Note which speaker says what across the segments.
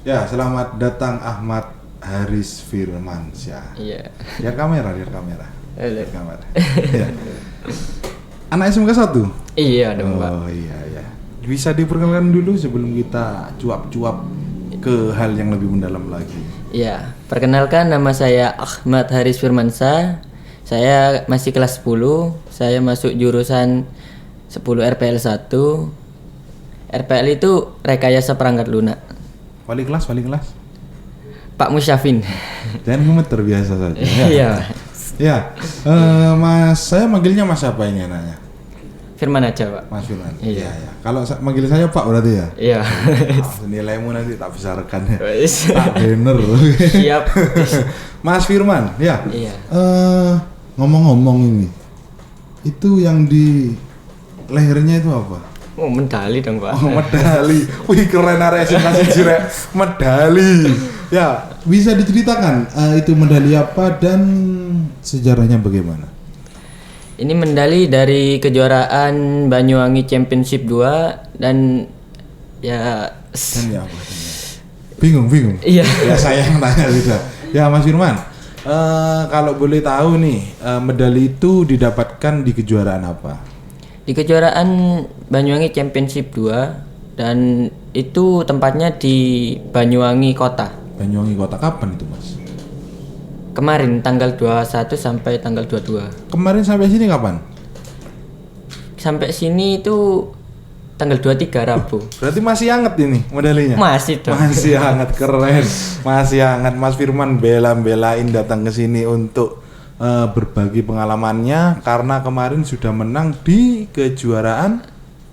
Speaker 1: Ya, selamat datang Ahmad Haris Firmansyah.
Speaker 2: Iya.
Speaker 1: Lihat kamera.
Speaker 2: Halo.
Speaker 1: Lihat kamera. Ya. Anak SMK 1?
Speaker 2: Iya dong, Pak.
Speaker 1: Oh iya. Bisa diperkenalkan dulu sebelum kita cuap-cuap ke hal yang lebih mendalam lagi.
Speaker 2: Iya, perkenalkan nama saya Ahmad Haris Firmansyah. Saya masih kelas 10. Saya masuk jurusan 10 RPL 1. RPL itu rekayasa perangkat lunak.
Speaker 1: Wali kelas.
Speaker 2: Pak Musyafin.
Speaker 1: Jangan gemeter biasa saja.
Speaker 2: Iya.
Speaker 1: Ya, Mas, saya manggilnya Mas apa ini anaknya?
Speaker 2: Firman aja, Pak.
Speaker 1: Mas Firman.
Speaker 2: Iya.
Speaker 1: Ya. Kalau manggil saya Pak berarti ya?
Speaker 2: Iya.
Speaker 1: Nilaimu nanti tak besarkan ya.
Speaker 2: Wes.
Speaker 1: Pak Bener.
Speaker 2: Siap.
Speaker 1: Mas Firman, ya.
Speaker 2: Iya.
Speaker 1: Ngomong-ngomong ini, itu yang di lehernya itu apa?
Speaker 2: Oh, medali dong, Pak.
Speaker 1: Oh, medali. Wih, keren area SMK Rek. Medali. Ya, bisa diceritakan itu medali apa dan sejarahnya bagaimana?
Speaker 2: Ini medali dari kejuaraan Banyuwangi Championship 2 dan ya
Speaker 1: Dan ya apa? Bingung.
Speaker 2: Iya.
Speaker 1: Ya sayang tanya juga. Ya Mas Firman, kalau boleh tahu nih, medali itu didapatkan di kejuaraan apa?
Speaker 2: Di kejuaraan Banyuwangi Championship 2 dan itu tempatnya di Banyuwangi Kota.
Speaker 1: Banyuwangi Kota, kapan itu Mas?
Speaker 2: Kemarin tanggal 21 sampai tanggal 22.
Speaker 1: Kemarin sampai sini kapan?
Speaker 2: Sampai sini itu tanggal 23 Rabu.
Speaker 1: Berarti masih hangat ini medalinya?
Speaker 2: Masih dong.
Speaker 1: Masih hangat, keren. Masih hangat. Mas Firman belain datang ke sini untuk berbagi pengalamannya karena kemarin sudah menang di kejuaraan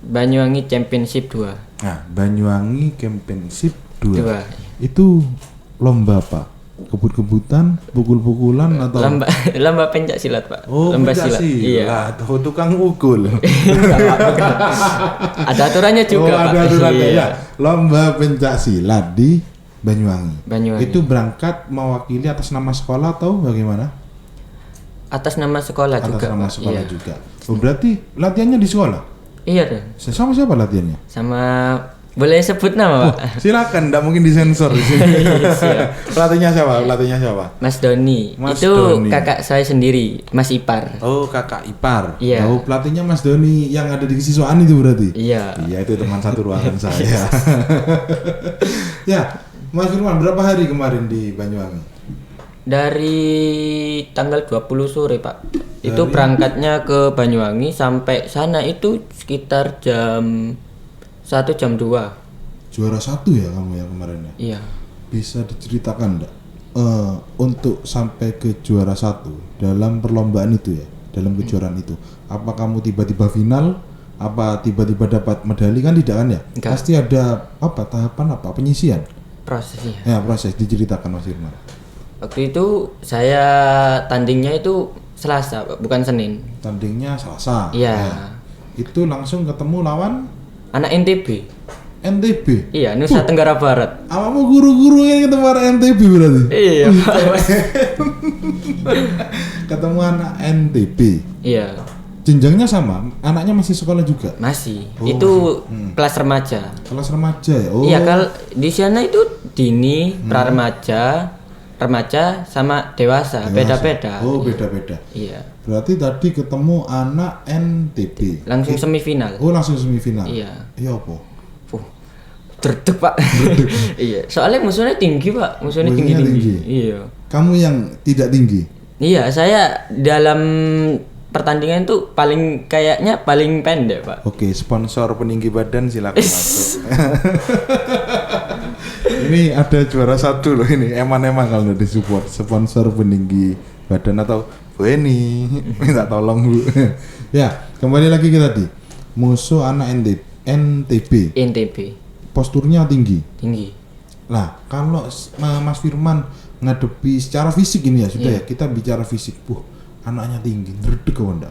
Speaker 2: Banyuwangi Championship 2.
Speaker 1: Nah, Banyuwangi Championship 2.
Speaker 2: 2.
Speaker 1: Itu lomba apa? Kebut-kebutan, pukul-pukulan atau
Speaker 2: Lomba pencak silat, Pak.
Speaker 1: Oh,
Speaker 2: lomba
Speaker 1: silat.
Speaker 2: Iya.
Speaker 1: Oh, tukang pukul.
Speaker 2: Ada aturannya juga, Pak.
Speaker 1: Ada aturannya
Speaker 2: Iya.
Speaker 1: ya. Lomba pencak silat di Banyuwangi.
Speaker 2: Banyuwangi.
Speaker 1: Itu berangkat mewakili atas nama sekolah atau bagaimana?
Speaker 2: Atas nama sekolah
Speaker 1: Atas
Speaker 2: juga,
Speaker 1: nama
Speaker 2: Pak.
Speaker 1: sekolah
Speaker 2: Iya.
Speaker 1: juga. Oh, berarti latihannya di sekolah?
Speaker 2: Iya dong.
Speaker 1: Sama siapa latihannya?
Speaker 2: Sama boleh sebut nama, Pak?
Speaker 1: Silakan, enggak mungkin disensor di sini.
Speaker 2: Siap.
Speaker 1: Pelatihnya siapa?
Speaker 2: Mas Doni.
Speaker 1: Mas
Speaker 2: itu
Speaker 1: Doni.
Speaker 2: kakak saya sendiri, Mas Ipar.
Speaker 1: Oh, kakak ipar.
Speaker 2: Iya.
Speaker 1: Oh, pelatihnya Mas Doni yang ada di siswaan itu berarti?
Speaker 2: Iya.
Speaker 1: Iya, itu teman satu ruangan saya. Ya, Mas Firman, berapa hari kemarin di Banyuwangi?
Speaker 2: Dari tanggal 20 sore, Pak. Itu berangkatnya ke Banyuwangi sampai sana itu sekitar jam 1 jam 2.
Speaker 1: Juara 1 ya kamu yang kemarin ya?
Speaker 2: Iya.
Speaker 1: Bisa diceritakan enggak? Untuk sampai ke juara 1 dalam perlombaan itu ya, dalam kejuaraan itu, apa kamu tiba-tiba final? Apa tiba-tiba dapat medali? Kan tidak kan ya?
Speaker 2: Enggak.
Speaker 1: Pasti ada tahapan penyisian.
Speaker 2: Prosesnya.
Speaker 1: Ya, proses diceritakan Mas Firman.
Speaker 2: Waktu itu saya tandingnya itu Selasa, Pak, bukan Senin.
Speaker 1: Tandingnya Selasa.
Speaker 2: Iya.
Speaker 1: Ya. Itu langsung ketemu lawan
Speaker 2: Anak NTB.
Speaker 1: NTB.
Speaker 2: Iya, Nusa Tenggara Barat.
Speaker 1: Amamu guru-guru yang ketemu anak NTB berarti?
Speaker 2: Iya, Pak.
Speaker 1: Ketemu anak NTB.
Speaker 2: Iya,
Speaker 1: Jenjangnya sama, anaknya masih sekolah juga.
Speaker 2: masih.
Speaker 1: Oh,
Speaker 2: Itu kelas remaja.
Speaker 1: Kelas remaja ya. Oh.
Speaker 2: Iya, kalau di sana itu dini, pra-remaja, remaja sama dewasa, beda-beda.
Speaker 1: Oh, beda-beda.
Speaker 2: Iya.
Speaker 1: Berarti tadi ketemu anak NTB.
Speaker 2: Langsung semifinal.
Speaker 1: Oh, langsung semifinal.
Speaker 2: Iya.
Speaker 1: Iya apa?
Speaker 2: Derdek, Pak. Iya, soalnya musuhnya tinggi, Pak. Musuhnya
Speaker 1: Musuhnya
Speaker 2: tinggi-tinggi.
Speaker 1: tinggi.
Speaker 2: Iya.
Speaker 1: Kamu yang tidak tinggi.
Speaker 2: Iya, saya dalam pertandingan itu kayaknya paling pendek, Pak.
Speaker 1: Oke, sponsor peninggi badan silakan masuk. Ini ada juara 1 loh ini. Emang kalau udah disupport sponsor peninggi badan atau Bu Eni minta tolong Bu. Ya, kembali lagi ke tadi. Musuh anak NTB.
Speaker 2: NTB
Speaker 1: Posturnya tinggi.
Speaker 2: tinggi.
Speaker 1: Lah, kalau Mas Firman ngadepi secara fisik ini ya sudah
Speaker 2: Iya.
Speaker 1: ya, kita bicara fisik. Anaknya tinggi, dredeg kok enggak?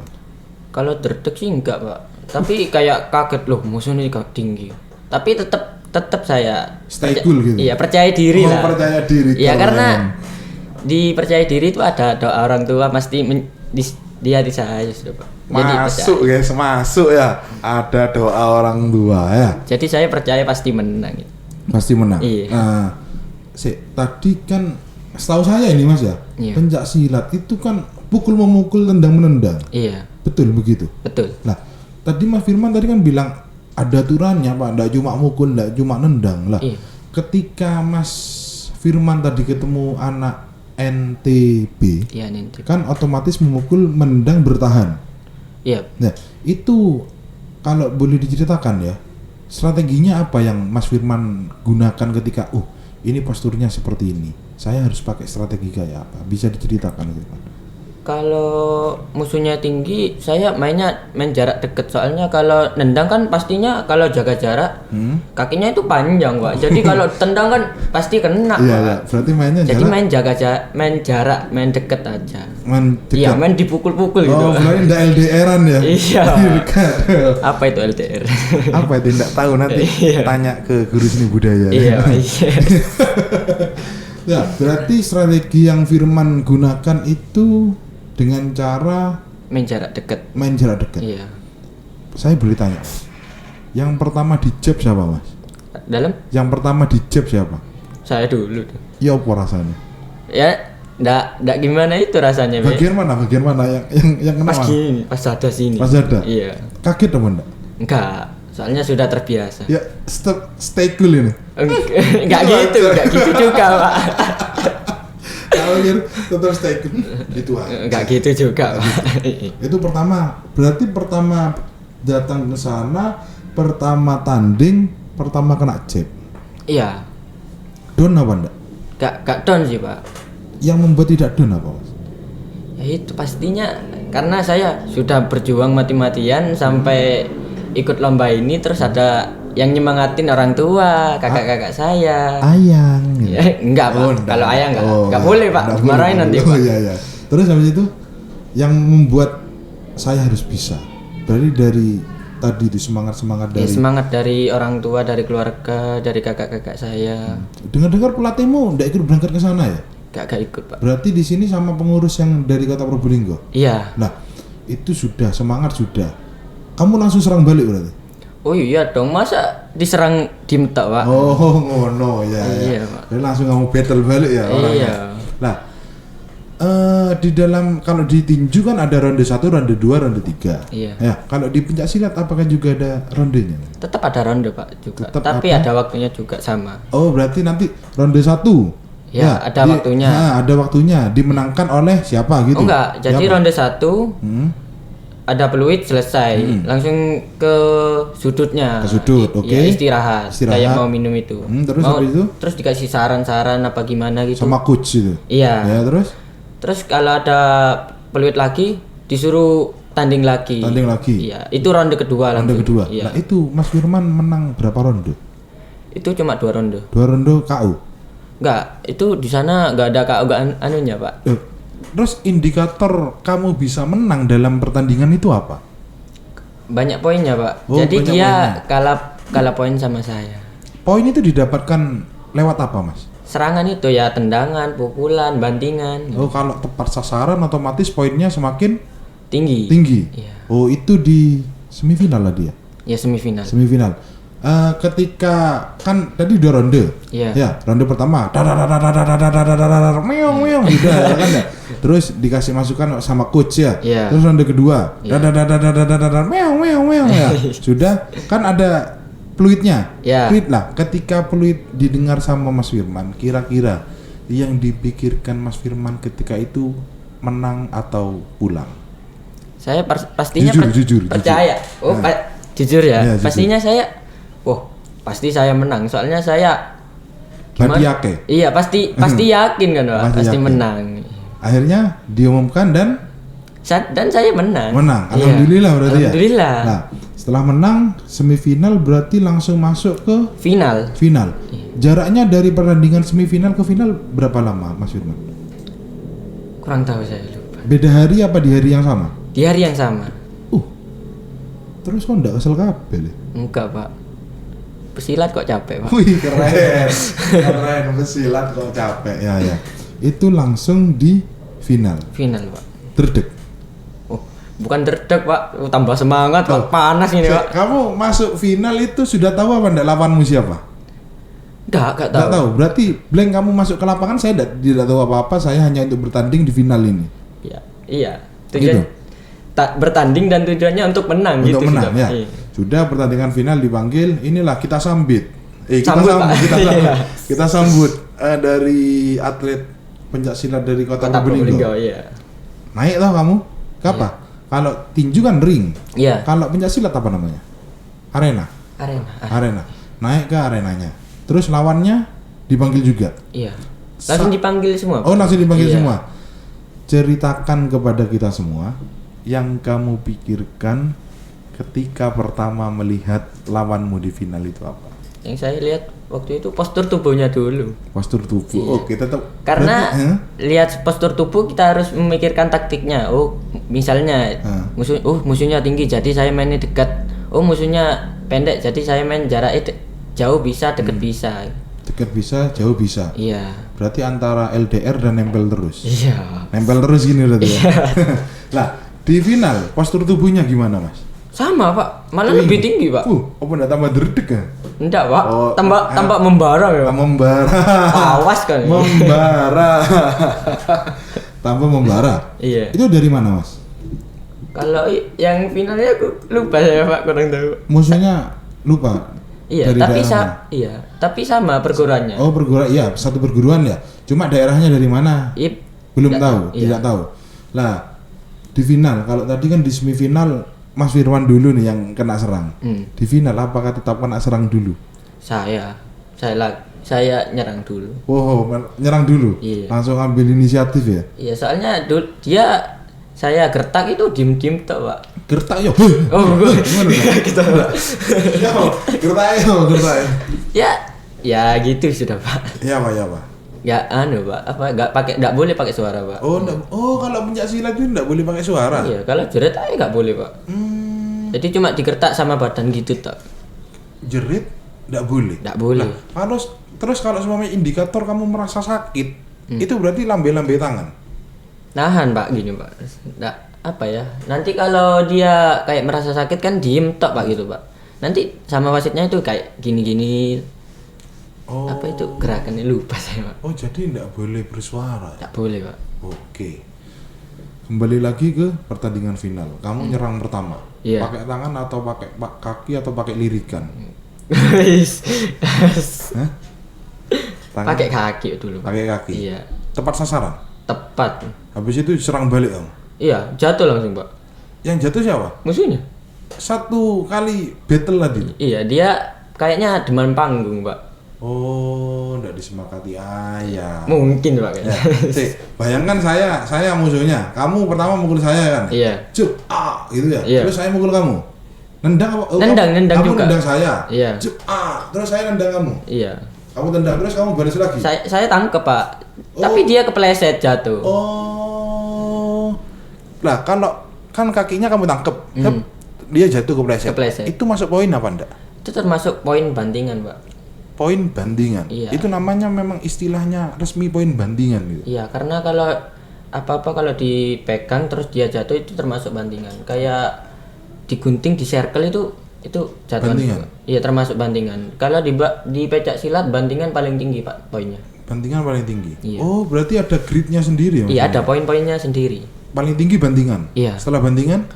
Speaker 2: Kalau derdek sih enggak, Pak. Tapi kayak kaget loh, musuhnya juga tinggi. Tapi tetap saya
Speaker 1: Stay cool gitu.
Speaker 2: Iya, percaya diri lah.
Speaker 1: Percaya diri.
Speaker 2: Iya,
Speaker 1: keren.
Speaker 2: karena di percaya diri itu ada doa orang tua pasti di hati saya sudah, Pak. Jadi
Speaker 1: Masuk
Speaker 2: percaya.
Speaker 1: guys, masuk ya. Ada doa orang tua ya.
Speaker 2: Jadi saya percaya pasti menang.
Speaker 1: Pasti menang.
Speaker 2: Iya.
Speaker 1: Nah, tadi kan setahu saya ini Mas ya,
Speaker 2: Iya.
Speaker 1: pencak silat itu kan pukul memukul, tendang menendang.
Speaker 2: Iya,
Speaker 1: Betul begitu.
Speaker 2: betul.
Speaker 1: Lah, tadi Mas Firman tadi kan bilang ada aturannya Pak, enggak cuma mukul, enggak cuma nendang. Lah,
Speaker 2: Iya.
Speaker 1: ketika Mas Firman tadi ketemu anak NTB,
Speaker 2: Iya, nanti.
Speaker 1: kan otomatis memukul, menendang, bertahan.
Speaker 2: Iya.
Speaker 1: Nah, itu kalau boleh diceritakan ya, strateginya apa yang Mas Firman gunakan ketika, ini posturnya seperti ini, saya harus pakai strategi kayak apa? Bisa diceritakan Firman?
Speaker 2: Kalau musuhnya tinggi, saya main jarak deket. Soalnya kalau nendang kan pastinya kalau jaga jarak, kakinya itu panjang, Pak. Jadi kalau tendang kan pasti kena,
Speaker 1: Iya,
Speaker 2: Pak.
Speaker 1: ya. Berarti mainnya
Speaker 2: Jadi
Speaker 1: jarak,
Speaker 2: main jarak, main deket aja.
Speaker 1: main
Speaker 2: Iya,
Speaker 1: dekat.
Speaker 2: main dipukul-pukul gitu.
Speaker 1: Oh, berarti enggak LDR-an ya?
Speaker 2: Iya.
Speaker 1: Dekat.
Speaker 2: Apa itu LDR?
Speaker 1: Apa itu enggak tahu, nanti
Speaker 2: Iya.
Speaker 1: tanya ke guru seni budaya.
Speaker 2: Iya, iya.
Speaker 1: Ya, berarti strategi yang Firman gunakan itu dengan cara
Speaker 2: Main jarak deket.
Speaker 1: main jarak dekat.
Speaker 2: Iya.
Speaker 1: Saya boleh tanya, yang pertama di jab siapa Mas?
Speaker 2: Dalam
Speaker 1: Yang pertama di jab siapa?
Speaker 2: saya dulu tuh.
Speaker 1: Ya apa rasanya?
Speaker 2: Ya, ndak gimana itu rasanya, Be.
Speaker 1: Bagian mana yang kena
Speaker 2: Pas
Speaker 1: mana?
Speaker 2: gini, pas ada sini.
Speaker 1: Pas ada?
Speaker 2: Iya.
Speaker 1: Kaget apa enggak?
Speaker 2: Enggak, soalnya sudah terbiasa.
Speaker 1: Ya stay cool ini.
Speaker 2: Enggak gitu juga, Pak.
Speaker 1: Kalau gitu tetap stay cool. Itu aja.
Speaker 2: Enggak gitu juga, Pak.
Speaker 1: Itu berarti pertama datang ke sana, pertama tanding, pertama kena jab.
Speaker 2: Iya,
Speaker 1: Don apa enggak?
Speaker 2: enggak down sih, Pak.
Speaker 1: Yang membuat tidak don apa Mas?
Speaker 2: Ya itu pastinya karena saya sudah berjuang mati-matian sampai ikut lomba ini, terus ada yang nyemangatin orang tua, kakak-kakak saya.
Speaker 1: Ayang.
Speaker 2: Ya, enggak, Pak.
Speaker 1: enggak.
Speaker 2: Kalau ayah enggak.
Speaker 1: Oh,
Speaker 2: Enggak boleh, Pak.
Speaker 1: enggak
Speaker 2: Dimarahin
Speaker 1: boleh.
Speaker 2: nanti,
Speaker 1: Oh
Speaker 2: Pak.
Speaker 1: iya iya. Terus habis itu yang membuat saya harus bisa. Berarti dari tadi itu semangat
Speaker 2: Ya,
Speaker 1: dari
Speaker 2: semangat dari orang tua, dari keluarga, dari kakak-kakak saya.
Speaker 1: dengar-dengar pelatihmu enggak ikut berangkat ke sana ya?
Speaker 2: Gak ikut, Pak.
Speaker 1: Berarti di sini sama pengurus yang dari Kota Probolinggo.
Speaker 2: Iya.
Speaker 1: Nah, itu sudah semangat sudah. Kamu langsung serang balik berarti?
Speaker 2: Oh iya dong, masa diserang diem tak, Pak?
Speaker 1: Oh, ngono ya.
Speaker 2: Iya,
Speaker 1: ya.
Speaker 2: Pak.
Speaker 1: Jadi langsung kamu battle balik ya orangnya.
Speaker 2: Iya.
Speaker 1: Nah, di dalam kalau di tinju kan ada ronde 1, ronde 2, ronde 3.
Speaker 2: Iya.
Speaker 1: Ya, kalau di pencak silat apakah juga ada rondenya?
Speaker 2: Tetap ada ronde, Pak, juga.
Speaker 1: Tetap
Speaker 2: Tapi
Speaker 1: apa?
Speaker 2: ada waktunya juga sama.
Speaker 1: Oh, berarti nanti ronde 1.
Speaker 2: Ya, ada waktunya.
Speaker 1: Ada waktunya. Dimenangkan oleh siapa gitu?
Speaker 2: Oh enggak, jadi
Speaker 1: Siapa?
Speaker 2: ronde 1
Speaker 1: Hmm,
Speaker 2: ada peluit selesai, langsung ke sudutnya.
Speaker 1: Ke sudut, oke.
Speaker 2: Ya, istirahat.
Speaker 1: Istirahat.
Speaker 2: Kayak mau minum itu.
Speaker 1: Terus
Speaker 2: Mau-
Speaker 1: habis itu?
Speaker 2: Terus dikasih saran-saran apa gimana gitu.
Speaker 1: sama coach itu.
Speaker 2: Iya.
Speaker 1: Ya, terus
Speaker 2: Terus kalau ada peluit lagi disuruh tanding lagi.
Speaker 1: tanding lagi.
Speaker 2: Iya, itu ronde kedua
Speaker 1: Ronde
Speaker 2: langsung.
Speaker 1: kedua.
Speaker 2: Iya.
Speaker 1: Nah, itu Mas Firman menang berapa ronde?
Speaker 2: Itu cuma 2 ronde.
Speaker 1: 2 ronde KO.
Speaker 2: Enggak, itu di sana enggak ada keaugaan anunya, Pak.
Speaker 1: Terus indikator kamu bisa menang dalam pertandingan itu apa?
Speaker 2: Banyak poinnya, Pak.
Speaker 1: Oh,
Speaker 2: Jadi
Speaker 1: banyak
Speaker 2: dia
Speaker 1: poinnya.
Speaker 2: kalah poin sama saya.
Speaker 1: Poin itu didapatkan lewat apa, Mas?
Speaker 2: Serangan itu ya tendangan, pukulan, bantingan.
Speaker 1: Oh, kalau tepat sasaran otomatis poinnya semakin
Speaker 2: Tinggi.
Speaker 1: tinggi.
Speaker 2: Iya.
Speaker 1: Oh, itu di semifinal lah dia.
Speaker 2: Ya semifinal.
Speaker 1: Semifinal. Ketika kan tadi 2 ronde.
Speaker 2: Iya.
Speaker 1: Ya, ronde pertama meong meong udah ya kan ya. Terus dikasih masukan sama coach ya.
Speaker 2: Iya.
Speaker 1: Terus ronde kedua meong meong meong ya. Sudah kan ada peluitnya.
Speaker 2: Iya.
Speaker 1: Peluit lah. Ketika peluit didengar sama Mas Firman, kira-kira yang dipikirkan Mas Firman ketika itu menang atau pulang?
Speaker 2: Saya pastinya
Speaker 1: Jujur.
Speaker 2: percaya. Oh,
Speaker 1: Nah.
Speaker 2: jujur ya.
Speaker 1: Ya, jujur.
Speaker 2: Pastinya saya pasti saya menang. Soalnya saya
Speaker 1: Badiake.
Speaker 2: Iya, pasti yakin kan, Pak.
Speaker 1: Pasti
Speaker 2: Pasti
Speaker 1: yakin.
Speaker 2: menang.
Speaker 1: Akhirnya diumumkan dan
Speaker 2: Dan saya menang.
Speaker 1: menang.
Speaker 2: Iya.
Speaker 1: Alhamdulillah berarti ya.
Speaker 2: Alhamdulillah.
Speaker 1: Nah, setelah menang semifinal berarti langsung masuk ke
Speaker 2: Final.
Speaker 1: final. Jaraknya dari pertandingan semifinal ke final berapa lama, Mas Firman?
Speaker 2: Kurang tahu saya lupa.
Speaker 1: Beda hari apa di hari yang sama?
Speaker 2: Di hari yang sama.
Speaker 1: Terus kok enggak kesel kabel ya?
Speaker 2: Enggak, Pak. Pesilat kok capek, Pak.
Speaker 1: Wih, keren. Keren pesilat kok capek. Ya. Itu langsung di final.
Speaker 2: Final, Pak.
Speaker 1: Derdek.
Speaker 2: Oh, bukan derdek, Pak. Tambah semangat, Pak. Panas ini, Pak.
Speaker 1: Kamu masuk final itu sudah tahu apa enggak lawanmu siapa?
Speaker 2: Enggak
Speaker 1: Nggak
Speaker 2: tahu.
Speaker 1: tahu. Berarti blank kamu masuk ke lapangan saya tidak tahu apa-apa, saya hanya untuk bertanding di final ini.
Speaker 2: Iya. Iya. Tujuan
Speaker 1: Gitu.
Speaker 2: bertanding dan tujuannya untuk menang
Speaker 1: Untuk
Speaker 2: gitu
Speaker 1: menang
Speaker 2: sudah.
Speaker 1: ya.
Speaker 2: Iya.
Speaker 1: Sudah pertandingan final dipanggil, inilah kita sambit. Kita
Speaker 2: Sambut,
Speaker 1: sambut,
Speaker 2: Pak.
Speaker 1: kita sambut.
Speaker 2: Iya.
Speaker 1: Kita sambut dari atlet pencaksilat dari Kota
Speaker 2: Kota
Speaker 1: Probolinggo.
Speaker 2: Probolinggo, iya.
Speaker 1: Naik tau kamu? Apa? Kalau tinju kan ring.
Speaker 2: Iya.
Speaker 1: Kalau pencaksilat apa namanya? Arena.
Speaker 2: Arena.
Speaker 1: Arena. Naik ke arenanya. Terus lawannya dipanggil juga.
Speaker 2: Iya. Langsung dipanggil semua.
Speaker 1: Oh, langsung dipanggil
Speaker 2: Iya.
Speaker 1: semua. Ceritakan kepada kita semua yang kamu pikirkan ketika pertama melihat lawanmu di final itu apa?
Speaker 2: Yang saya lihat waktu itu postur tubuhnya dulu.
Speaker 1: Postur tubuh.
Speaker 2: Iya.
Speaker 1: Oh, kita tahu.
Speaker 2: Karena
Speaker 1: Berarti,
Speaker 2: lihat postur tubuh kita harus memikirkan taktiknya. Oh, misalnya musuhnya tinggi jadi saya mainnya dekat. Oh, musuhnya pendek jadi saya main jaraknya jauh bisa, dekat bisa.
Speaker 1: dekat bisa, jauh bisa.
Speaker 2: Iya.
Speaker 1: Berarti antara LDR dan nempel terus.
Speaker 2: Iya.
Speaker 1: Nempel terus gini berarti ya. Lah, di final postur tubuhnya gimana, Mas?
Speaker 2: Sama, Pak. Malah lebih tinggi, Pak.
Speaker 1: Apa enggak tambah derdek ya?
Speaker 2: Enggak, Pak.
Speaker 1: Oh,
Speaker 2: tambah membara ya.
Speaker 1: Membara.
Speaker 2: Awas kan.
Speaker 1: Membara. Tambah membara.
Speaker 2: Iya.
Speaker 1: Itu dari mana, Mas?
Speaker 2: Kalau yang finalnya aku lupa ya, Pak, kurang tahu.
Speaker 1: Musuhnya lupa.
Speaker 2: Iya,
Speaker 1: Dari
Speaker 2: tapi
Speaker 1: daerah
Speaker 2: tapi sama perguruannya.
Speaker 1: Oh, perguruan, iya, satu perguruan ya. Cuma daerahnya dari mana?
Speaker 2: Iya,
Speaker 1: Belum
Speaker 2: nggak
Speaker 1: tahu,
Speaker 2: iya.
Speaker 1: tidak tahu. Lah, di final, kalau tadi kan di semifinal Mas Firman dulu nih yang kena serang. Di final apakah tetap kena serang dulu?
Speaker 2: Saya nyerang dulu.
Speaker 1: Oh, nyerang dulu.
Speaker 2: Iya.
Speaker 1: Langsung ambil inisiatif ya.
Speaker 2: Iya, soalnya saya gertak itu diem-diem tok, Pak.
Speaker 1: Gertak yo.
Speaker 2: Oh,
Speaker 1: Gimana?
Speaker 2: gitu.
Speaker 1: Yo, gertak yo.
Speaker 2: Ya gitu sudah, Pak.
Speaker 1: Ya, Pak, ya, Pak.
Speaker 2: Ya nggak boleh pakai suara, Pak.
Speaker 1: Oh, kalau pencaksilat itu enggak boleh pakai suara.
Speaker 2: Iya, kalau jerit aja nggak boleh, Pak. Jadi cuma digertak sama badan gitu tok.
Speaker 1: Jerit enggak boleh.
Speaker 2: Nggak boleh.
Speaker 1: Kalau semuanya indikator kamu merasa sakit, itu berarti lambe-lambe tangan.
Speaker 2: Nahan, Pak, gini, Pak. Nggak, apa ya? Nanti kalau dia kayak merasa sakit kan diem tok, Pak, gitu, Pak. Nanti sama wasitnya itu kayak gini-gini.
Speaker 1: Oh.
Speaker 2: Apa itu gerakannya lupa saya, Pak.
Speaker 1: Oh, jadi enggak boleh bersuara.
Speaker 2: Nggak boleh, Pak.
Speaker 1: Oke. Kembali lagi ke pertandingan final. Kamu nyerang pertama.
Speaker 2: Iya.
Speaker 1: Pakai tangan atau pakai kaki atau pakai lirikan? Hah? Tangan?
Speaker 2: Pakai kaki dulu, Pak.
Speaker 1: Pakai kaki.
Speaker 2: Iya.
Speaker 1: Tepat sasaran.
Speaker 2: Tepat.
Speaker 1: Habis itu serang balik kamu.
Speaker 2: Iya, jatuh langsung, Pak.
Speaker 1: Yang jatuh siapa?
Speaker 2: Musuhnya.
Speaker 1: Satu kali battle tadi.
Speaker 2: Iya, dia kayaknya demen panggung, Pak.
Speaker 1: Oh, enggak disemakati ayam.
Speaker 2: Mungkin, Pak.
Speaker 1: Ya, bayangkan saya musuhnya. Kamu pertama mukul saya kan?
Speaker 2: Iya.
Speaker 1: Cuk, gitu ya.
Speaker 2: Iya.
Speaker 1: Terus saya mukul kamu. Nendang apa?
Speaker 2: Nendang
Speaker 1: kamu
Speaker 2: juga.
Speaker 1: nendang saya.
Speaker 2: Iya.
Speaker 1: Cuk, terus saya nendang kamu.
Speaker 2: Iya.
Speaker 1: Kamu tendang terus kamu balas lagi.
Speaker 2: Saya tangkep, Pak.
Speaker 1: Oh.
Speaker 2: Tapi dia kepleset jatuh.
Speaker 1: Oh. Lah, kalau kan kakinya kamu tangkep, dia jatuh
Speaker 2: Kepleset.
Speaker 1: Itu masuk poin apa enggak?
Speaker 2: Itu termasuk poin bandingan, Pak.
Speaker 1: Poin bandingan.
Speaker 2: Iya.
Speaker 1: Itu namanya memang istilahnya resmi poin bandingan gitu.
Speaker 2: Iya, karena kalau apa-apa kalau dipegang terus dia jatuh itu termasuk bandingan. Kayak digunting di circle itu jatuh.
Speaker 1: Bandingan?
Speaker 2: Iya, termasuk bandingan. Kalau di pecak silat bandingan paling tinggi, Pak, poinnya.
Speaker 1: Bandingan paling tinggi.
Speaker 2: Iya.
Speaker 1: Oh, berarti ada grade-nya sendiri ya?
Speaker 2: Iya,
Speaker 1: maksudnya?
Speaker 2: ada poin-poinnya sendiri.
Speaker 1: Paling tinggi bandingan.
Speaker 2: Iya.
Speaker 1: Setelah bandingan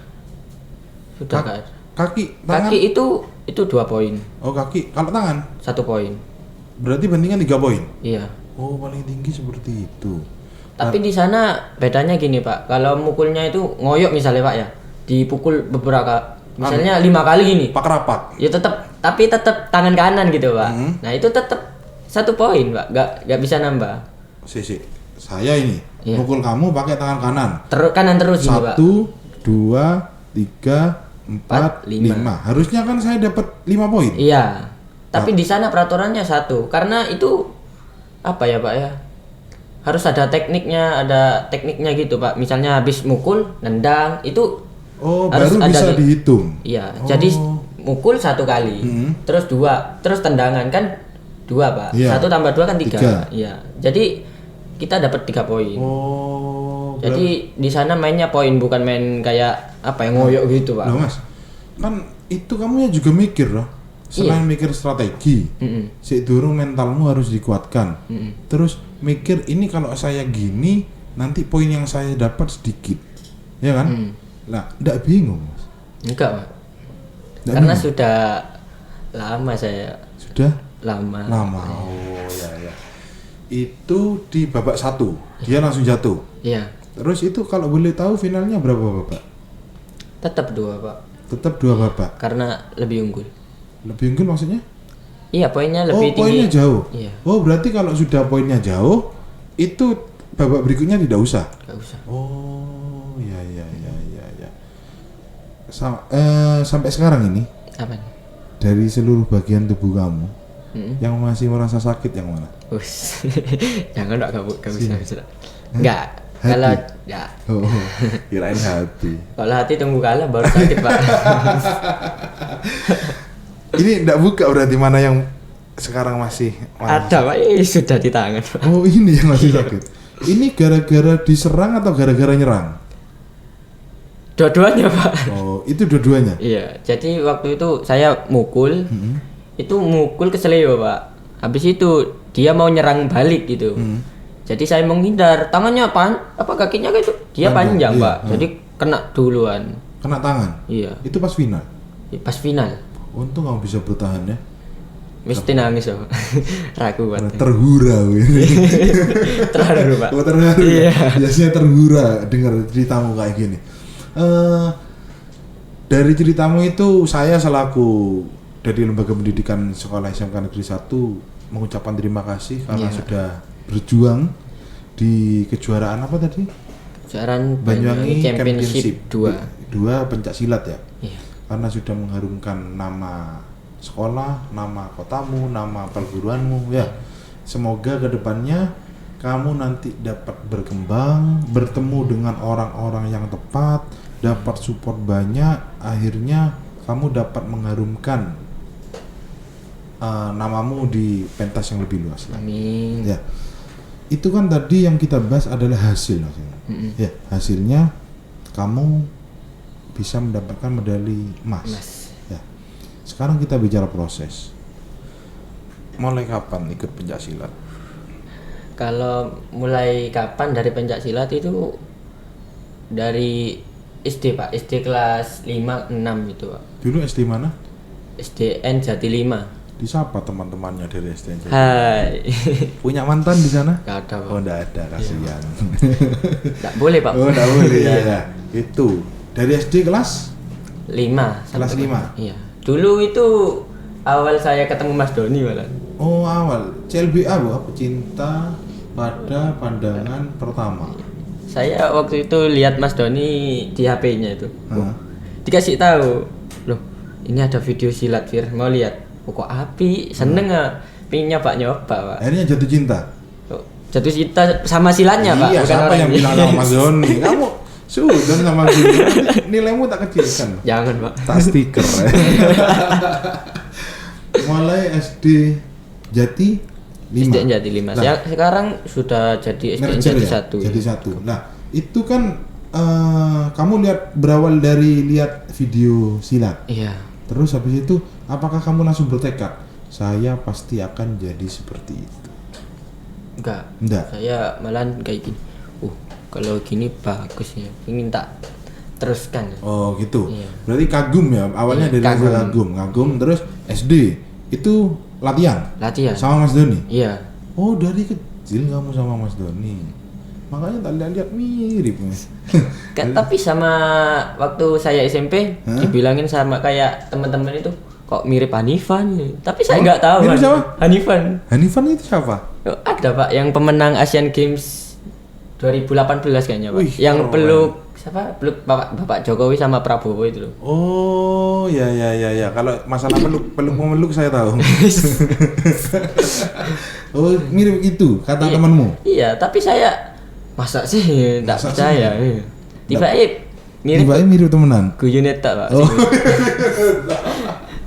Speaker 2: Sudah kan.
Speaker 1: kaki, tangan.
Speaker 2: Kaki itu 2 poin,
Speaker 1: Oh, kaki. Kalau tangan
Speaker 2: 1 poin.
Speaker 1: berarti bandingan 3 poin.
Speaker 2: Iya.
Speaker 1: Oh, paling tinggi seperti itu.
Speaker 2: Tapi di sana bedanya gini, Pak. Kalau mukulnya itu ngoyok misalnya, Pak, ya. Dipukul beberapa misalnya 5 kali gini.
Speaker 1: Pak rapak.
Speaker 2: Ya tapi tetap tangan kanan gitu, Pak. Nah, itu tetap 1 poin, Pak. Nggak bisa nambah.
Speaker 1: Sisi. Saya ini
Speaker 2: Iya.
Speaker 1: mukul kamu pakai tangan kanan.
Speaker 2: Kanan terus gini, Pak.
Speaker 1: 1 2 3 4 5. Harusnya kan saya dapat 5 poin.
Speaker 2: Iya. Tapi di sana peraturannya 1. Karena itu apa ya, Pak, ya? Harus ada tekniknya gitu, Pak. Misalnya habis mukul, nendang, itu
Speaker 1: Oh,
Speaker 2: harus
Speaker 1: baru
Speaker 2: ada
Speaker 1: bisa dihitung.
Speaker 2: Iya. Jadi mukul 1 kali. Terus 2, terus tendangan kan 2, Pak.
Speaker 1: Iya.
Speaker 2: 1 tambah 2 kan 3.
Speaker 1: Tiga.
Speaker 2: Iya. Jadi kita dapat 3 poin.
Speaker 1: Oh.
Speaker 2: Jadi di sana mainnya poin, bukan main kayak apa yang ngoyok gitu, Pak.
Speaker 1: Loh, Mas. Kan itu kamu ya juga mikir loh. Selain mikir strategi, si durung mentalmu harus dikuatkan. Terus mikir ini kalau saya gini nanti poin yang saya dapat sedikit, ya kan? Lah, ndak bingung, Mas.
Speaker 2: Enggak, Pak.
Speaker 1: Ndak
Speaker 2: Karena
Speaker 1: bingung?
Speaker 2: sudah lama saya.
Speaker 1: Sudah
Speaker 2: Lama.
Speaker 1: oh ya. Itu di babak 1 dia langsung jatuh.
Speaker 2: Iya.
Speaker 1: Terus itu kalau boleh tahu finalnya berapa babak?
Speaker 2: Tetap 2, Pak.
Speaker 1: Tetap 2 babak.
Speaker 2: Karena lebih unggul.
Speaker 1: Lebih unggul maksudnya?
Speaker 2: Iya, poinnya
Speaker 1: Oh,
Speaker 2: lebih tinggi.
Speaker 1: poinnya jauh.
Speaker 2: Iya.
Speaker 1: Oh, berarti kalau sudah poinnya jauh, itu babak berikutnya tidak usah.
Speaker 2: Enggak usah.
Speaker 1: Oh, ya. Sampai sekarang ini,
Speaker 2: Apa nih?
Speaker 1: dari seluruh bagian tubuh kamu, yang masih merasa sakit yang mana?
Speaker 2: Us. Jangan enggak
Speaker 1: Sini.
Speaker 2: bisa. Enggak.
Speaker 1: Hati.
Speaker 2: Kalau ya,
Speaker 1: Oh, kirain hati.
Speaker 2: kalau hati tunggu kalah baru sakit, Pak.
Speaker 1: Ini enggak buka berarti mana yang sekarang masih
Speaker 2: Ada, Pak. Sudah di tangan, Pak.
Speaker 1: Oh, ini yang masih sakit. Ini gara-gara diserang atau gara-gara nyerang?
Speaker 2: Dua-duanya, Pak.
Speaker 1: Oh, itu dua-duanya.
Speaker 2: Iya, jadi waktu itu saya mukul, itu mukul ke seleo, Pak. Habis itu dia mau nyerang balik gitu. Jadi saya menghindar, tangannya apa kakinya gitu, dia
Speaker 1: Panjang,
Speaker 2: panjang,
Speaker 1: iya.
Speaker 2: Pak. Jadi kena duluan.
Speaker 1: Kena tangan.
Speaker 2: Iya,
Speaker 1: Itu pas final.
Speaker 2: pas final.
Speaker 1: Untung kamu bisa bertahan ya.
Speaker 2: Mesti nangis, Pak. Ragu
Speaker 1: Karena
Speaker 2: banget.
Speaker 1: terhura ini.
Speaker 2: Terharu, Pak.
Speaker 1: Oh, terharu.
Speaker 2: Iya.
Speaker 1: Biasanya terhura dengar ceritamu kayak gini. Dari ceritamu itu saya selaku dari lembaga pendidikan sekolah SMK Negeri 1 mengucapkan terima kasih karena
Speaker 2: Iya.
Speaker 1: sudah berjuang di kejuaraan apa tadi?
Speaker 2: Kejuaraan
Speaker 1: Banyuwangi
Speaker 2: Championship 2.
Speaker 1: 2 pencak silat ya.
Speaker 2: Iya.
Speaker 1: Karena sudah mengharumkan nama sekolah, nama kotamu, nama perguruanmu ya. Semoga kedepannya kamu nanti dapat berkembang, bertemu dengan orang-orang yang tepat, dapat support banyak, akhirnya kamu dapat mengharumkan namamu di pentas yang lebih luas lah.
Speaker 2: Amin.
Speaker 1: Ya, itu kan tadi yang kita bahas adalah hasil maksudnya. Ya, hasilnya kamu bisa mendapatkan medali emas. Ya, sekarang kita bicara proses. Mulai kapan ikut pencak silat?
Speaker 2: Kalau mulai kapan dari pencak silat itu dari SD, Pak. SD kelas 5 6 itu, Pak.
Speaker 1: Dulu SD mana?
Speaker 2: SDN Jati 5.
Speaker 1: Disapa teman-temannya dari SD.
Speaker 2: Hai.
Speaker 1: Punya mantan di sana?
Speaker 2: Gak ada, Pak.
Speaker 1: Oh, enggak ada, kasihan.
Speaker 2: Nggak boleh, Pak.
Speaker 1: Oh, enggak boleh ya. Itu dari SD kelas
Speaker 2: 5.
Speaker 1: Kelas 5?
Speaker 2: Iya. Dulu itu awal saya ketemu Mas Doni malah.
Speaker 1: Oh, awal CLBA Bu, apa? Cinta pada pandangan pertama.
Speaker 2: Saya waktu itu lihat Mas Doni di HP-nya itu.
Speaker 1: Hah?
Speaker 2: Dikasih tahu, loh, ini ada video silat, Fir. Mau lihat? Oh, kok api, seneng nggak? Pengen nyoba, Pak.
Speaker 1: Akhirnya jatuh cinta.
Speaker 2: Oh, jatuh cinta sama silatnya, Pak.
Speaker 1: Iya,
Speaker 2: bukan
Speaker 1: siapa yang
Speaker 2: orangnya.
Speaker 1: bilang sama Mas Doni? Kamu sudah sama gue. Nilaimu tak kecilkan.
Speaker 2: Jangan, Pak.
Speaker 1: Tak stiker. Mulai SD Jati 5.
Speaker 2: SDN Jati 5.
Speaker 1: Nah,
Speaker 2: Sekarang sudah jadi SDN
Speaker 1: merger
Speaker 2: Jati
Speaker 1: ya?
Speaker 2: 1.
Speaker 1: Jadi 1. Nah, itu kan kamu lihat berawal dari lihat video silat.
Speaker 2: Iya.
Speaker 1: Terus habis itu apakah kamu langsung bertekad saya pasti akan jadi seperti itu? Enggak.
Speaker 2: Saya malahan kayak gini. Kalau gini bagus ya. Ingin tak teruskan.
Speaker 1: Oh, gitu.
Speaker 2: Iya.
Speaker 1: Berarti kagum ya. Awalnya
Speaker 2: Iya,
Speaker 1: dari rasa kagum terus SD itu latihan
Speaker 2: Latihan.
Speaker 1: sama Mas Doni.
Speaker 2: Iya.
Speaker 1: Oh, dari kecil kamu sama Mas Doni. Makanya tak lihat mirip.
Speaker 2: Tapi sama waktu saya SMP dibilangin sama kayak teman-teman itu kok mirip Hanifan. Tapi saya nggak tahu.
Speaker 1: mirip siapa?
Speaker 2: Hanifan.
Speaker 1: Hanifan itu siapa?
Speaker 2: Oh, ada, Pak, yang pemenang Asian Games 2018 kayaknya, Pak.
Speaker 1: Wih,
Speaker 2: Yang
Speaker 1: keren.
Speaker 2: peluk siapa? Peluk Bapak Jokowi sama Prabowo itu loh.
Speaker 1: Oh, ya. Kalau masalah peluk saya tahu. Oh, mirip itu kata
Speaker 2: Iya.
Speaker 1: temanmu.
Speaker 2: Iya, tapi saya masa sih tak
Speaker 1: Masa
Speaker 2: percaya.
Speaker 1: sih?
Speaker 2: Iya. Tiba-tiba mirip
Speaker 1: Tiba-tiba mirip temenan.
Speaker 2: Guyuneta, Pak.
Speaker 1: Oh.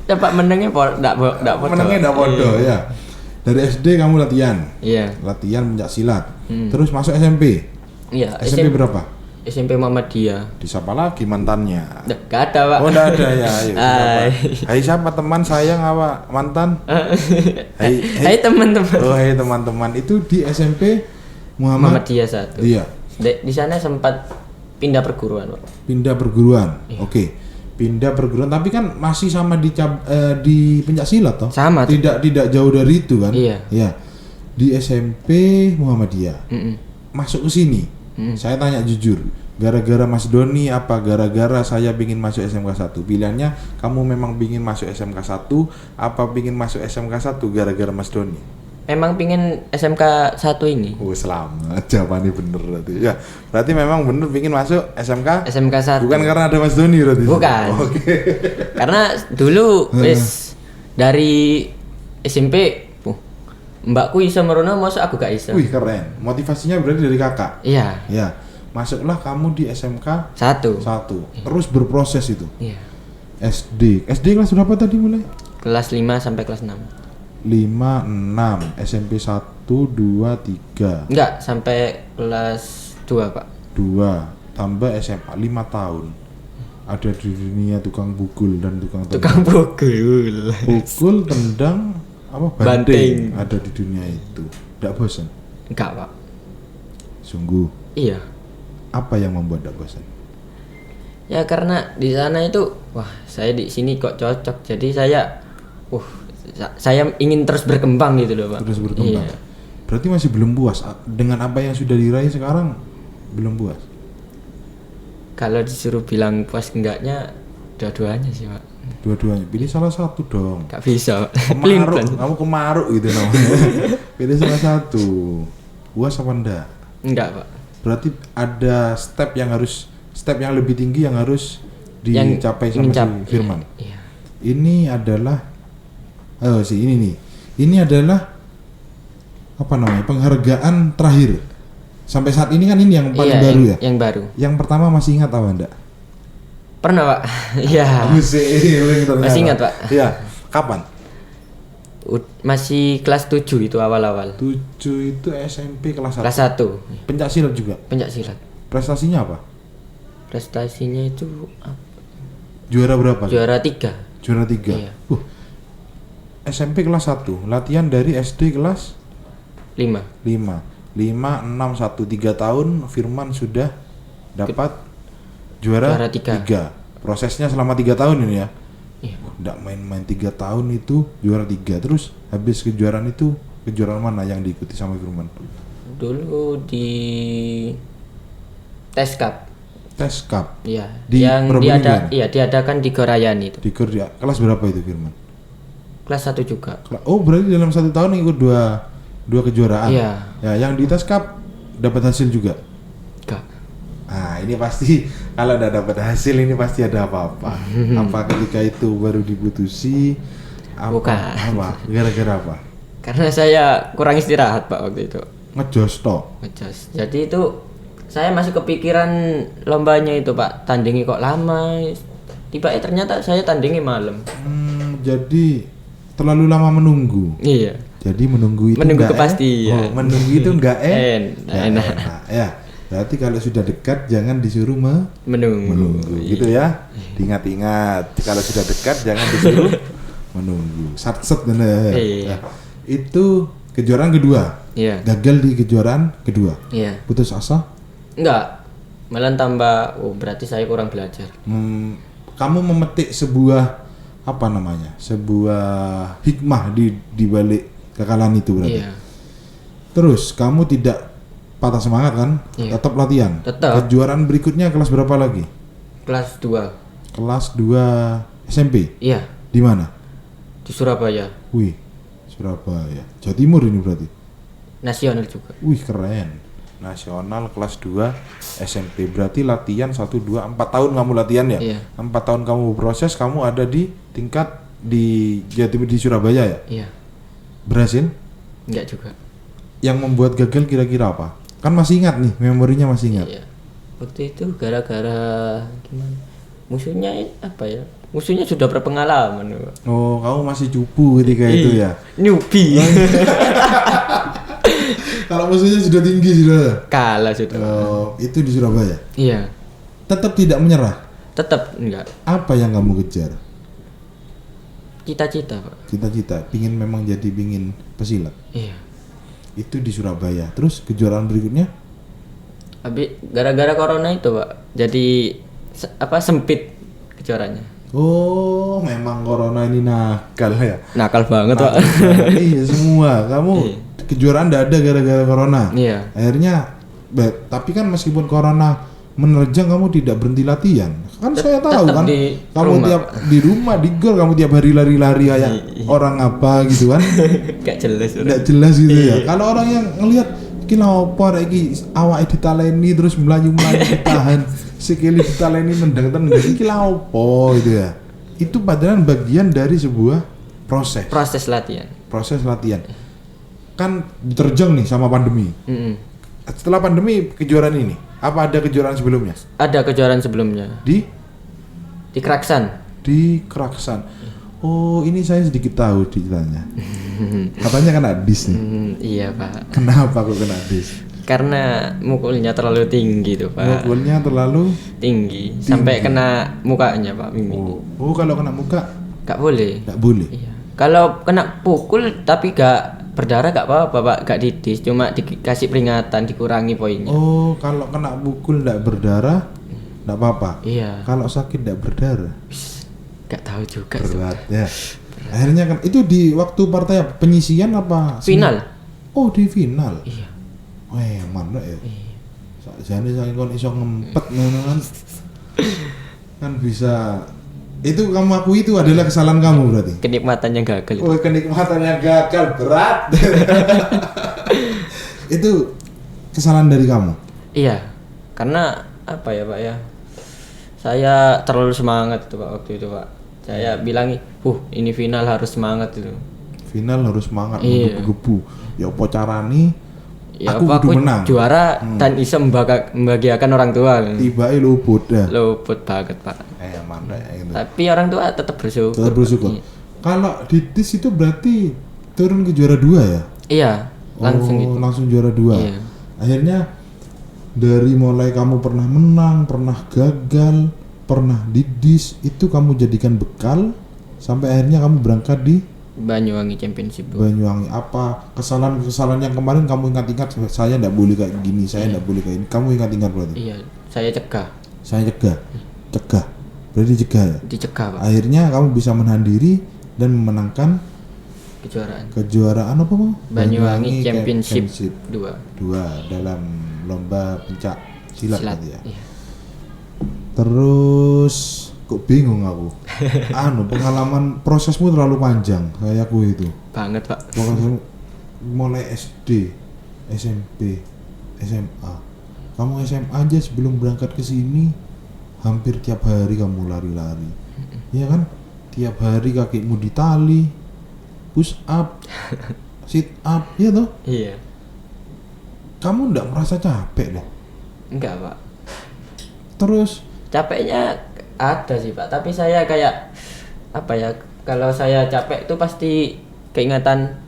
Speaker 2: Dapat menangnya enggak foto.
Speaker 1: Menangnya enggak bodoh ya. Dari SD kamu latihan.
Speaker 2: Iya.
Speaker 1: Latihan pencak silat. Terus masuk SMP.
Speaker 2: Iya,
Speaker 1: SMP berapa?
Speaker 2: SMP Muhammadiyah.
Speaker 1: Disapa lagi mantannya.
Speaker 2: Gak ada, Pak.
Speaker 1: Oh, enggak ada ya. Ayo,
Speaker 2: Hai.
Speaker 1: hai siapa teman sayang apa mantan?
Speaker 2: Hai teman-teman.
Speaker 1: Oh, hai teman-teman. Itu di SMP
Speaker 2: Muhammadiyah 1.
Speaker 1: Iya.
Speaker 2: Di sana sempat pindah perguruan, Pak.
Speaker 1: Pindah perguruan.
Speaker 2: Iya.
Speaker 1: Oke. Pindah perguruan tapi kan masih sama di pencak silat toh?
Speaker 2: Sama.
Speaker 1: Tidak jauh dari itu kan?
Speaker 2: Iya.
Speaker 1: Iya. Di SMP Muhammadiyah. Masuk ke sini. Saya tanya jujur, gara-gara Mas Doni apa gara-gara saya pingin masuk SMK 1? Pilihannya kamu memang pingin masuk SMK 1 apa pingin masuk SMK 1 gara-gara Mas Doni?
Speaker 2: Emang pingin SMK 1 ini.
Speaker 1: Oh, selamat. Jawabannya bener berarti. Ya, berarti memang bener pingin masuk SMK?
Speaker 2: SMK 1.
Speaker 1: Bukan karena ada Mas Doni berarti?
Speaker 2: Bukan.
Speaker 1: Oke.
Speaker 2: Karena dulu wis dari SMP mbakku iso merono, masuk aku gak iso.
Speaker 1: Wih, keren. Motivasinya berarti dari kakak?
Speaker 2: Iya.
Speaker 1: Ya. Masuklah kamu di SMK
Speaker 2: 1.
Speaker 1: Terus berproses itu.
Speaker 2: Iya.
Speaker 1: SD kelas berapa tadi mulai?
Speaker 2: Kelas 5 sampai kelas 6.
Speaker 1: 5, 6, SMP 1, 2, 3.
Speaker 2: Enggak, sampai kelas 2, Pak.
Speaker 1: 2, tambah SMA 5 tahun. Ada di dunia tukang pukul dan tukang
Speaker 2: Tukang pukul.
Speaker 1: Pukul, tendang, apa
Speaker 2: Banting.
Speaker 1: ada di dunia itu. Tidak bosan?
Speaker 2: Enggak, Pak.
Speaker 1: Sungguh.
Speaker 2: Iya.
Speaker 1: Apa yang membuat tidak bosan?
Speaker 2: Ya karena di sana itu, wah, saya di sini kok cocok. Jadi saya saya ingin terus berkembang gitu loh, Pak.
Speaker 1: Terus berkembang.
Speaker 2: Iya.
Speaker 1: Berarti masih belum puas dengan apa yang sudah diraih sekarang? Belum puas.
Speaker 2: Kalau disuruh bilang puas enggaknya, dua-duanya sih, Pak.
Speaker 1: Dua-duanya. Pilih salah satu dong.
Speaker 2: Gak bisa.
Speaker 1: Kemaruk, kamu kemaruk gitu namanya. Pilih salah satu. Puas apa enggak?
Speaker 2: Enggak, Pak.
Speaker 1: Berarti ada step yang lebih tinggi yang harus dicapai sama si Firman.
Speaker 2: Iya.
Speaker 1: Ini adalah ini nih. Ini adalah apa namanya? Penghargaan terakhir. Sampai saat ini kan ini yang paling baru ya?
Speaker 2: Yang baru.
Speaker 1: Yang pertama masih ingat apa enggak?
Speaker 2: Pernah, Pak. Iya. Masih ingat, Pak.
Speaker 1: Iya. Kapan?
Speaker 2: Masih kelas 7 itu awal-awal.
Speaker 1: 7 itu SMP kelas 1.
Speaker 2: Kelas 1.
Speaker 1: Pencak silat juga.
Speaker 2: Pencak silat.
Speaker 1: Prestasinya apa?
Speaker 2: Prestasinya itu
Speaker 1: Juara berapa?
Speaker 2: juara 3.
Speaker 1: Juara 3.
Speaker 2: Iya.
Speaker 1: SMP kelas 1, latihan dari SD kelas
Speaker 2: 5.
Speaker 1: 5, 6, 1, 3 tahun Firman sudah dapat juara 3. Prosesnya selama 3 tahun ini ya?
Speaker 2: Iya.
Speaker 1: Nggak main-main 3 tahun itu juara 3. Terus habis kejuaraan itu, kejuaraan mana yang diikuti sama Firman?
Speaker 2: Dulu di Tes Cup.
Speaker 1: Tes Cup?
Speaker 2: Iya.
Speaker 1: Di
Speaker 2: Yang
Speaker 1: Probolinggo?
Speaker 2: diadakan di Gorayani itu.
Speaker 1: Di Korea. Kelas berapa itu Firman?
Speaker 2: Kelas 1 juga.
Speaker 1: Oh, berarti dalam 1 tahun ikut dua kejuaraan?
Speaker 2: Iya.
Speaker 1: Ya, yang di Tes Cup dapat hasil juga?
Speaker 2: Enggak.
Speaker 1: Nah, ini pasti kalau udah dapat hasil ini pasti ada apa-apa. Apa ketika itu baru diputusi?
Speaker 2: Bukan.
Speaker 1: Apa? Gara-gara apa?
Speaker 2: Karena saya kurang istirahat, Pak, waktu itu.
Speaker 1: Ngejos toh.
Speaker 2: Ngejos. Jadi itu saya masih kepikiran lombanya itu, Pak. Tandingi kok lama. Tiba ternyata saya tandingi malam.
Speaker 1: Jadi terlalu lama menunggu.
Speaker 2: Iya.
Speaker 1: Jadi menunggu itu
Speaker 2: Menunggu
Speaker 1: nggak
Speaker 2: kepastian.
Speaker 1: menunggu itu enggak
Speaker 2: enak.
Speaker 1: Ya. Berarti kalau sudah dekat jangan disuruh menunggu. Gitu ya. Diingat-ingat. Kalau sudah dekat jangan disuruh menunggu. Sat-set bener.
Speaker 2: Iya.
Speaker 1: Ya. Itu kejuaraan kedua.
Speaker 2: Iya.
Speaker 1: Gagal di kejuaraan kedua.
Speaker 2: Iya.
Speaker 1: Putus asa?
Speaker 2: Enggak. Malah tambah, berarti saya kurang belajar.
Speaker 1: Kamu memetik sebuah apa namanya? Sebuah hikmah di balik kekalahan itu berarti.
Speaker 2: Iya.
Speaker 1: Terus kamu tidak patah semangat kan?
Speaker 2: Iya.
Speaker 1: Tetap latihan.
Speaker 2: Tetap.
Speaker 1: Kejuaraan berikutnya kelas berapa lagi?
Speaker 2: Kelas 2.
Speaker 1: Kelas 2 SMP.
Speaker 2: Iya.
Speaker 1: Di mana?
Speaker 2: Di Surabaya.
Speaker 1: Wih, Surabaya. Jawa Timur ini berarti.
Speaker 2: Nasional juga.
Speaker 1: Wih, keren. Nasional kelas 2 SMP. Berarti latihan 1 2 4 tahun kamu latihan ya?
Speaker 2: Iya.
Speaker 1: 4 tahun kamu proses, kamu ada di tingkat di Jawa Timur di Surabaya ya?
Speaker 2: Iya.
Speaker 1: Berhasil?
Speaker 2: Enggak juga.
Speaker 1: Yang membuat gagal kira-kira apa? Kan masih ingat nih, memorinya masih ingat.
Speaker 2: Iya. Waktu itu gara-gara gimana? Musuhnya apa ya? Musuhnya sudah berpengalaman.
Speaker 1: Oh, kamu masih cupu ketika itu ya?
Speaker 2: Newbie.
Speaker 1: Kalau musuhnya sudah tinggi sudah.
Speaker 2: Kalah sudah.
Speaker 1: Itu di Surabaya.
Speaker 2: Iya.
Speaker 1: Tetap tidak menyerah.
Speaker 2: Tetap enggak.
Speaker 1: Apa yang kamu kejar?
Speaker 2: Cita-cita, Pak.
Speaker 1: Cita-cita, pingin pesilat.
Speaker 2: Iya.
Speaker 1: Itu di Surabaya. Terus kejuaraan berikutnya?
Speaker 2: Habis gara-gara corona itu, Pak. Jadi sempit kejuaraannya.
Speaker 1: Oh, memang corona ini nakal ya.
Speaker 2: Nakal banget, Pak.
Speaker 1: Iya semua. Kamu kejuaraan tidak ada gara-gara corona.
Speaker 2: Iya.
Speaker 1: Akhirnya, tapi kan meskipun corona menerjang kamu tidak berhenti latihan. Kan saya tahu
Speaker 2: tetap
Speaker 1: kan.
Speaker 2: di
Speaker 1: Kamu
Speaker 2: rumah,
Speaker 1: tiap di rumah di gor kamu tiap hari lari-lari kayak orang apa gitu kan.
Speaker 2: Gak jelas.
Speaker 1: Tidak jelas gitu ya. Kalau orang yang ngelihat iki lha opo rek iki awake ditaleni terus melayu-melayu ditahan sikile ditaleni nendang-tendang iki lha opo gitu ya. Itu padahal bagian dari sebuah proses latihan. Kan diterjang nih sama pandemi. Setelah pandemi kejuaraan ini, apa ada kejuaraan sebelumnya?
Speaker 2: Ada kejuaraan sebelumnya. Di Kraksan.
Speaker 1: Di Kraksan. Oh, ini saya sedikit tahu ceritanya. Katanya kena dis nih.
Speaker 2: Iya, Pak.
Speaker 1: Kenapa kok kena dis?
Speaker 2: Karena mukulnya terlalu tinggi tuh, Pak.
Speaker 1: Mukulnya terlalu
Speaker 2: tinggi. Sampai kena mukanya, Pak.
Speaker 1: Oh, kalau kena muka
Speaker 2: gak boleh.
Speaker 1: Gak boleh.
Speaker 2: Iya. Kalau kena pukul tapi gak berdarah gak apa-apa, Pak. Gak didis, cuma dikasih peringatan, dikurangi poinnya.
Speaker 1: Oh, kalau kena pukul gak berdarah gak apa-apa.
Speaker 2: Iya.
Speaker 1: Kalau sakit gak berdarah
Speaker 2: Gak tahu juga.
Speaker 1: berat ya. Akhirnya kan itu di waktu partai apa? Penyisian apa?
Speaker 2: Final.
Speaker 1: Oh, di final.
Speaker 2: Iya.
Speaker 1: Wah, mana ya? Sakjane saking kon iso ngempet ngono kan. Kan bisa. Itu kamu akui itu adalah kesalahan kamu berarti.
Speaker 2: Kenikmatannya gagal.
Speaker 1: Oh, kenikmatannya gagal berat. Itu kesalahan dari kamu.
Speaker 2: Iya. Karena apa ya, Pak ya? Saya terlalu semangat tuh, Pak, waktu itu, Pak. Saya bilang, ini final harus semangat itu.
Speaker 1: Final harus semangat,
Speaker 2: Iya.
Speaker 1: menggebu-gebu. Ya apa carane?
Speaker 2: Ya
Speaker 1: aku kudu menang.
Speaker 2: Juara dan bisa membahagiakan orang tua.
Speaker 1: Tiba-tiba luput dah.
Speaker 2: Luput banget, Pak.
Speaker 1: Mana gitu.
Speaker 2: Tapi orang tua tetap bersyukur.
Speaker 1: Tetap bersyukur.
Speaker 2: Iya.
Speaker 1: Kalau di TIS itu berarti turun ke juara 2 ya?
Speaker 2: Iya, langsung gitu.
Speaker 1: Langsung juara 2.
Speaker 2: Iya.
Speaker 1: Akhirnya dari mulai kamu pernah menang, pernah gagal, pernah didis, itu kamu jadikan bekal sampai akhirnya kamu berangkat di
Speaker 2: Banyuwangi Championship.
Speaker 1: Banyuwangi. Apa kesalahan yang kemarin kamu ingat-ingat, saya tidak boleh kayak gini, saya tidak boleh kayak ini. Kamu ingat-ingat berarti?
Speaker 2: Iya, saya cegah.
Speaker 1: Saya cegah. Berarti cegah ya?
Speaker 2: Dicegah, Pak.
Speaker 1: Akhirnya kamu bisa menahan diri dan memenangkan kejuaraan apa, Bang?
Speaker 2: Banyuwangi Championship 2
Speaker 1: dalam lomba pencak silat tadi ya.
Speaker 2: Iya.
Speaker 1: Terus kok bingung aku. Pengalaman prosesmu terlalu panjang kayak aku itu.
Speaker 2: Banget, Pak.
Speaker 1: Pokoknya mulai SD, SMP, SMA. Kamu SMA aja sebelum berangkat ke sini hampir tiap hari kamu lari-lari. Iya kan? Tiap hari kakimu ditali, push up, sit up, ya toh?
Speaker 2: Iya.
Speaker 1: Kamu enggak merasa capek deh?
Speaker 2: Enggak, Pak.
Speaker 1: Terus
Speaker 2: Capeknya ada sih, Pak, tapi saya kayak apa ya, kalau saya capek itu pasti keingatan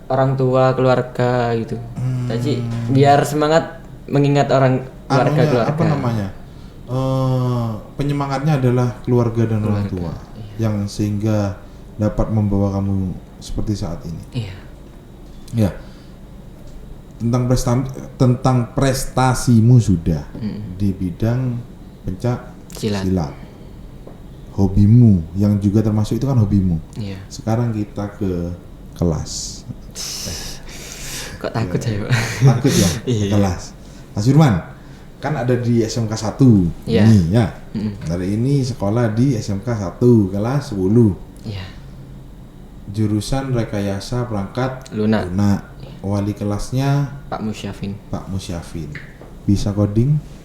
Speaker 2: orang tua, keluarga gitu. Jadi biar semangat mengingat keluarga.
Speaker 1: Apa namanya? Penyemangatnya adalah keluarga dan orang tua, yang sehingga dapat membawa kamu seperti saat ini.
Speaker 2: Iya.
Speaker 1: Ya. Tentang prestasimu sudah di bidang pencak silat. Hobimu yang juga termasuk itu kan hobimu.
Speaker 2: Iya.
Speaker 1: Sekarang kita ke kelas.
Speaker 2: Kok takut saya, Pak?
Speaker 1: Takut ya?
Speaker 2: Iya.
Speaker 1: Kelas. Mas Firman, kan ada di SMK 1
Speaker 2: Iya.
Speaker 1: ini ya. Hari ini sekolah di SMK 1 kelas 10.
Speaker 2: Iya.
Speaker 1: Jurusan rekayasa perangkat
Speaker 2: Lunak.
Speaker 1: Wali kelasnya
Speaker 2: Pak Musyafin.
Speaker 1: Bisa coding?